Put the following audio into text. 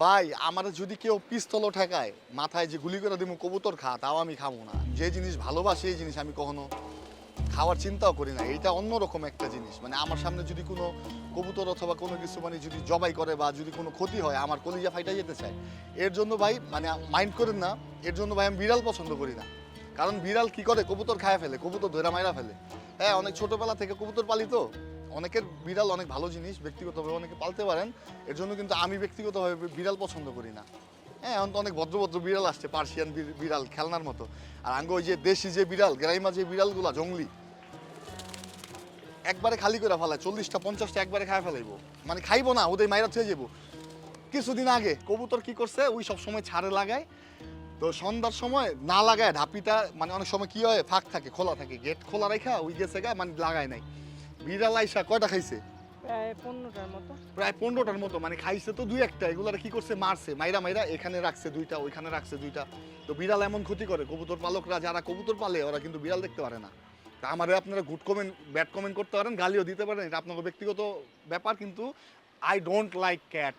ভাই আমার যদি কেউ পিস্তলও ঠেকায় মাথায় যে গুলি করে দিব কবুতর খা, তাও আমি খাবো না। যে জিনিস ভালোবাসি এই জিনিস আমি কখনো খাওয়ার চিন্তাও করি না। এইটা অন্যরকম একটা জিনিস, মানে আমার সামনে যদি কোনো কবুতর অথবা কোনো কিছু মানে যদি জবাই করে বা যদি কোনো ক্ষতি হয় আমার কলিজা ফাইটা যেতে চায়। এর জন্য ভাই মানে মাইন্ড করেন না, এর জন্য ভাই আমি বিড়াল পছন্দ করি না। কারণ বিড়াল কি করে, কবুতর খায় ফেলে, কবুতর ধরে মাইরা ফেলে। হ্যাঁ, অনেক ছোটবেলা থেকে কবুতর পালি তো, অনেকের বিড়াল অনেক ভালো জিনিস, ব্যক্তিগতভাবে অনেকে পালতে পারেন। এর জন্য কিন্তু আমি ব্যক্তিগতভাবে বিড়াল পছন্দ করি না। হ্যাঁ, এখন তো অনেক ভদ্র ভদ্র বিড়াল আসছে, পার্সিয়ান বিড়াল খেলনার মতো। আর আঙ্গ ওই যে দেশি যে বিড়াল, গ্রাইমা যে বিড়ালগুলা জঙ্গলি, একবারে খালি করে ফেলায়, 40টা 50টা একবারে খায় ফেলাইবো। মানে খাইবো না, ওদের মাইরা থয়ে যাবো। কিছুদিন আগে কবুতর কি করছে, ওই সব সময় ছাড়ে লাগায়, তো সন্ধ্যার সময় না লাগায় ঢাপিটা, মানে অনেক সময় কি হয় ফাঁক থাকে, খোলা থাকে, গেট খোলা রেখা ওই গেছে গা, মানে লাগায় নাই। বিড়াল আইসা কয়টা খাইছে? প্রায় 15টার মতো। প্রায় 15টার মতো, মানে খাইছে তো দুই একটা, এগুলার কি করছে মারছে, মাইরা মাইরা এখানে রাখছে দুইটা, ওইখানে রাখছে দুইটা। তো বিড়াল এমন ক্ষতি করে, কবুতর পালকরা যারা কবুতর পালে ওরা কিন্তু বিড়াল দেখতে পারে না। তা আমারে আপনারা গুড কমেন্ট ব্যাড কমেন্ট করতে পারেন, গালিও দিতে পারেন, এটা আপনার ব্যক্তিগত ব্যাপার, কিন্তু আই ডোন্ট লাইক ক্যাট।